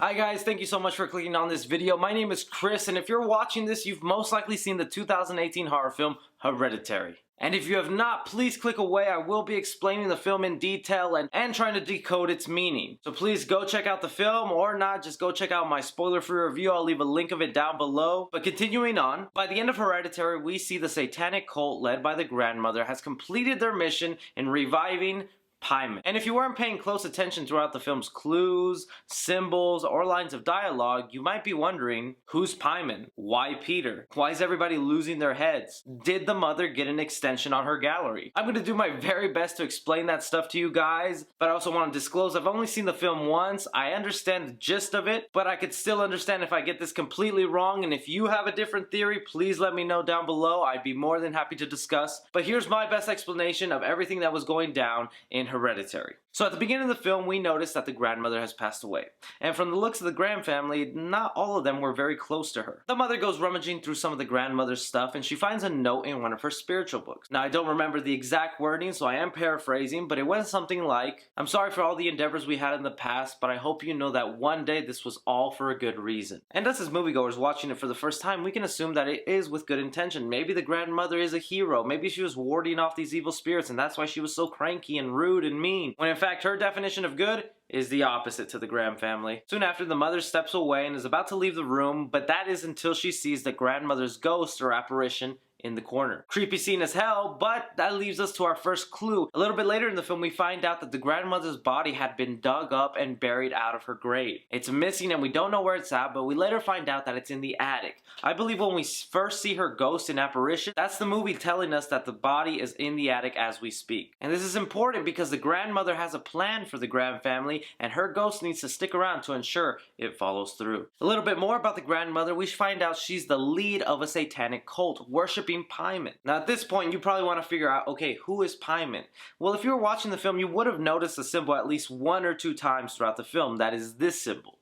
Hi guys, thank you so much for clicking on this video. My name is Chris, and if you're watching this, you've most likely seen the 2018 horror film Hereditary. And if you have not, please click away. I will be explaining the film in detail and trying to decode its meaning. So please go check out the film, or not, just go check out my spoiler-free review. I'll leave a link of it down below. But continuing on, by the end of Hereditary, we see the satanic cult led by the grandmother has completed their mission in reviving Paimon. And if you weren't paying close attention throughout the film's clues, symbols, or lines of dialogue, you might be wondering, who's Paimon? Why Peter? Why is everybody losing their heads? Did the mother get an extension on her gallery? I'm going to do my very best to explain that stuff to you guys, but I also want to disclose I've only seen the film once. I understand the gist of it, but I could still understand if I get this completely wrong, and if you have a different theory, please let me know down below. I'd be more than happy to discuss. But here's my best explanation of everything that was going down in Hereditary. So at the beginning of the film, we notice that the grandmother has passed away. And from the looks of the Graham family, not all of them were very close to her. The mother goes rummaging through some of the grandmother's stuff, and she finds a note in one of her spiritual books. Now, I don't remember the exact wording, so I am paraphrasing, but it went something like, "I'm sorry for all the endeavors we had in the past, but I hope you know that one day this was all for a good reason." And us as moviegoers watching it for the first time, we can assume that it is with good intention. Maybe the grandmother is a hero. Maybe she was warding off these evil spirits, and that's why she was so cranky and rude and mean. When in fact, her definition of good is the opposite to the Graham family. Soon after, the mother steps away and is about to leave the room, but that is until she sees the grandmother's ghost or apparition in the corner. Creepy scene as hell, but that leaves us to our first clue. A little bit later in the film, we find out that the grandmother's body had been dug up and buried out of her grave. It's missing and we don't know where it's at, but we later find out that it's in the attic. I believe when we first see her ghost in apparition, that's the movie telling us that the body is in the attic as we speak. And this is important because the grandmother has a plan for the Graham family, and her ghost needs to stick around to ensure it follows through. A little bit more about the grandmother, we find out she's the lead of a satanic cult, worshiping Paimon. Now at this point, you probably want to figure out, okay, who is Paimon? Well, if you were watching the film, you would have noticed the symbol at least one or two times throughout the film. That is this symbol.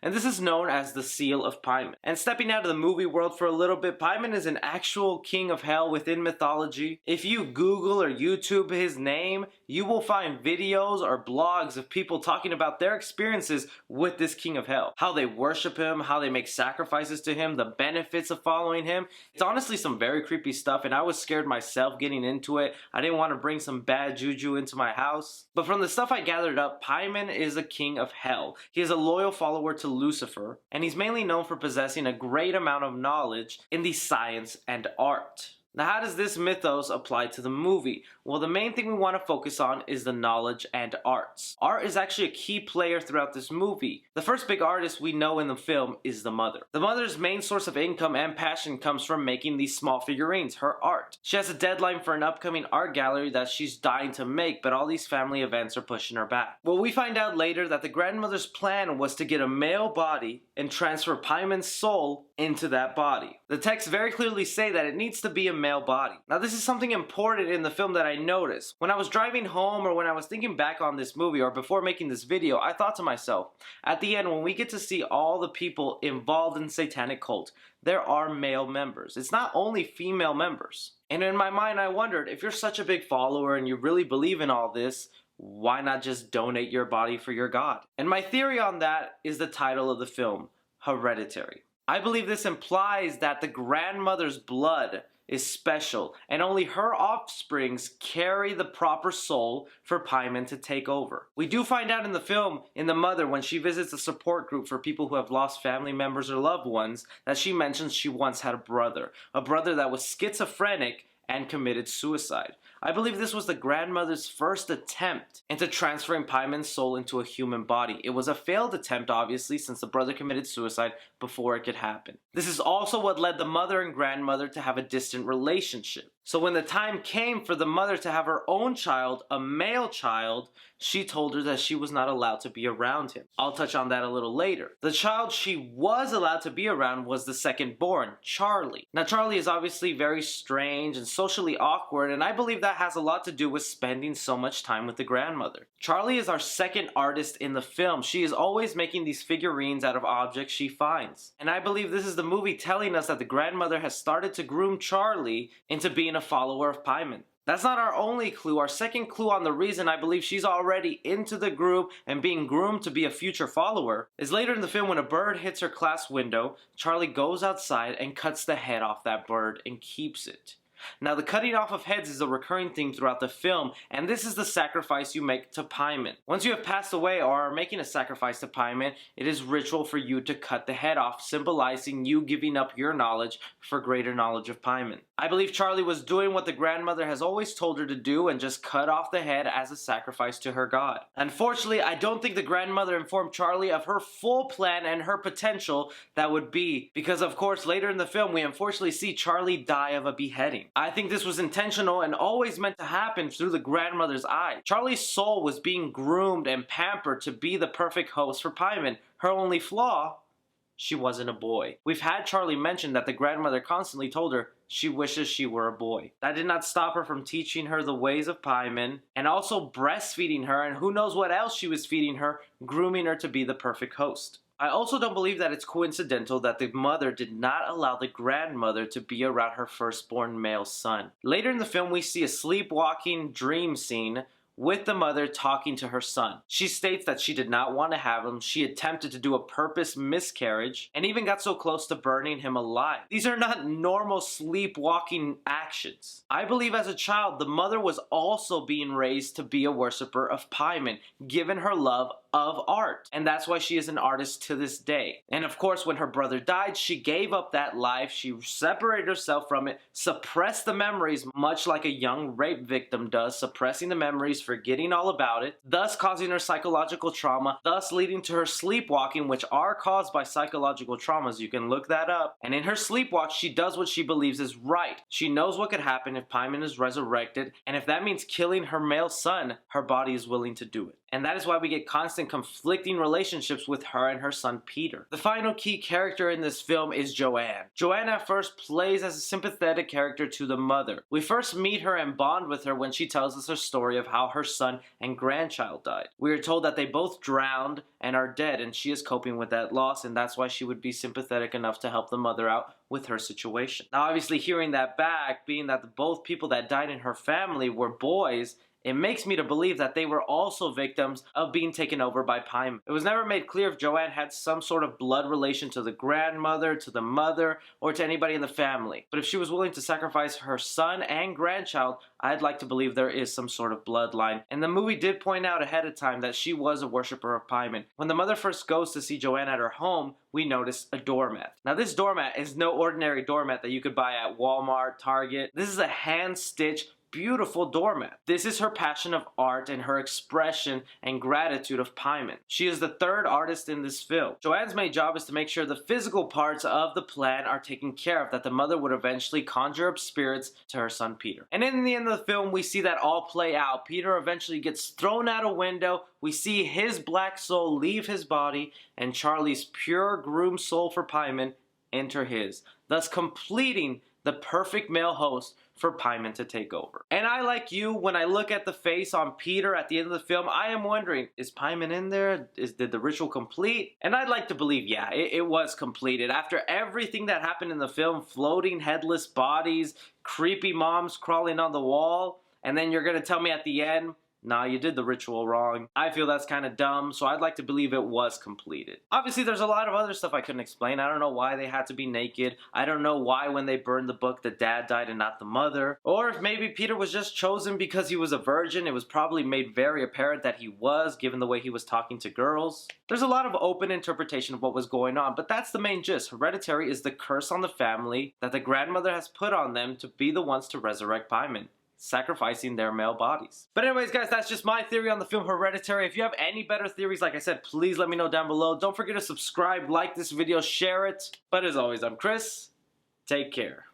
And this is known as the Seal of Paimon. And stepping out of the movie world for a little bit, Paimon is an actual king of hell within mythology. If you Google or YouTube his name, you will find videos or blogs of people talking about their experiences with this king of hell. How they worship him, how they make sacrifices to him, the benefits of following him. It's honestly some very creepy stuff, and I was scared myself getting into it. I didn't want to bring some bad juju into my house. But from the stuff I gathered up, Paimon is a king of hell. He is a loyal follower to Lucifer, and he's mainly known for possessing a great amount of knowledge in the science and art. Now, how does this mythos apply to the movie? Well, the main thing we want to focus on is the knowledge and arts. Art is actually a key player throughout this movie. The first big artist we know in the film is the mother. The mother's main source of income and passion comes from making these small figurines, her art. She has a deadline for an upcoming art gallery that she's dying to make, but all these family events are pushing her back. Well, we find out later that the grandmother's plan was to get a male body and transfer Paimon's soul into that body. The texts very clearly say that it needs to be a male body. Now, this is something important in the film that I noticed. When I was driving home, or when I was thinking back on this movie, or before making this video, I thought to myself, at the end, when we get to see all the people involved in the satanic cult, there are male members. It's not only female members. And in my mind, I wondered, if you're such a big follower and you really believe in all this, why not just donate your body for your god? And my theory on that is the title of the film, Hereditary. I believe this implies that the grandmother's blood is special, and only her offsprings carry the proper soul for Paimon to take over. We do find out in the film, in the mother, when she visits a support group for people who have lost family members or loved ones, that she mentions she once had a brother that was schizophrenic and committed suicide. I believe this was the grandmother's first attempt into transferring Paimon's soul into a human body. It was a failed attempt, obviously, since the brother committed suicide before it could happen. This is also what led the mother and grandmother to have a distant relationship. So when the time came for the mother to have her own child, a male child, she told her that she was not allowed to be around him. I'll touch on that a little later. The child she was allowed to be around was the second born, Charlie. Now, Charlie is obviously very strange and socially awkward, and I believe that has a lot to do with spending so much time with the grandmother. Charlie is our second artist in the film. She is always making these figurines out of objects she finds. And I believe this is the movie telling us that the grandmother has started to groom Charlie into being a follower of Paimon. That's not our only clue. Our second clue on the reason I believe she's already into the group and being groomed to be a future follower is later in the film when a bird hits her class window, Charlie goes outside and cuts the head off that bird and keeps it. Now, the cutting off of heads is a recurring theme throughout the film, and this is the sacrifice you make to Paimon. Once you have passed away or are making a sacrifice to Paimon, it is ritual for you to cut the head off, symbolizing you giving up your knowledge for greater knowledge of Paimon. I believe Charlie was doing what the grandmother has always told her to do and just cut off the head as a sacrifice to her god. Unfortunately, I don't think the grandmother informed Charlie of her full plan and her potential that would be, because of course later in the film we unfortunately see Charlie die of a beheading. I think this was intentional and always meant to happen through the grandmother's eye. Charlie's soul was being groomed and pampered to be the perfect host for Paimon. Her only flaw? She wasn't a boy. We've had Charlie mention that the grandmother constantly told her she wishes she were a boy. That did not stop her from teaching her the ways of Paimon and also breastfeeding her, and who knows what else she was feeding her, grooming her to be the perfect host. I also don't believe that it's coincidental that the mother did not allow the grandmother to be around her firstborn male son. Later in the film, we see a sleepwalking dream scene with the mother talking to her son. She states that she did not want to have him, she attempted to do a purpose miscarriage, and even got so close to burning him alive. These are not normal sleepwalking actions. I believe as a child, the mother was also being raised to be a worshiper of Paimon, given her love of art, and that's why she is an artist to this day. And of course, when her brother died, she gave up that life, she separated herself from it, suppressed the memories, much like a young rape victim does, suppressing the memories, forgetting all about it, thus causing her psychological trauma, thus leading to her sleepwalking, which are caused by psychological traumas. You can look that up. And in her sleepwalk, she does what she believes is right. She knows what could happen if Paimon is resurrected, and if that means killing her male son, her body is willing to do it. And that is why we get constant conflicting relationships with her and her son Peter. The final key character in this film is Joanne. Joanne at first plays as a sympathetic character to the mother. We first meet her and bond with her when she tells us her story of how her son and grandchild died. We are told that they both drowned and are dead, and she is coping with that loss, and that's why she would be sympathetic enough to help the mother out with her situation. Now obviously hearing that back, being that both people that died in her family were boys, it makes me to believe that they were also victims of being taken over by Paimon. It was never made clear if Joanne had some sort of blood relation to the grandmother, to the mother, or to anybody in the family. But if she was willing to sacrifice her son and grandchild, I'd like to believe there is some sort of bloodline. And the movie did point out ahead of time that she was a worshiper of Paimon. When the mother first goes to see Joanne at her home, we notice a doormat. Now this doormat is no ordinary doormat that you could buy at Walmart, Target. This is a hand-stitched, beautiful doormat. This is her passion of art and her expression and gratitude of Paimon. She is the third artist in this film. Joanne's main job is to make sure the physical parts of the plan are taken care of, that the mother would eventually conjure up spirits to her son Peter. And in the end of the film, we see that all play out. Peter eventually gets thrown out a window. We see his black soul leave his body, and Charlie's pure groomed soul for Paimon enter his, thus completing the perfect male host for Paimon to take over. And I, like you, when I look at the face on Peter at the end of the film, I am wondering, is Paimon in there? Did the ritual complete? And I'd like to believe, yeah, it was completed. After everything that happened in the film, floating headless bodies, creepy moms crawling on the wall, and then you're gonna tell me at the end, nah, you did the ritual wrong. I feel that's kind of dumb, so I'd like to believe it was completed. Obviously, there's a lot of other stuff I couldn't explain. I don't know why they had to be naked. I don't know why when they burned the book, the dad died and not the mother. Or if maybe Peter was just chosen because he was a virgin. It was probably made very apparent that he was, given the way he was talking to girls. There's a lot of open interpretation of what was going on, but that's the main gist. Hereditary is the curse on the family that the grandmother has put on them to be the ones to resurrect Paimon, sacrificing their male bodies. But anyways, guys, that's just my theory on the film Hereditary. If you have any better theories, like I said, please let me know down below. Don't forget to subscribe, like this video, share it. But as always, I'm Chris. Take care.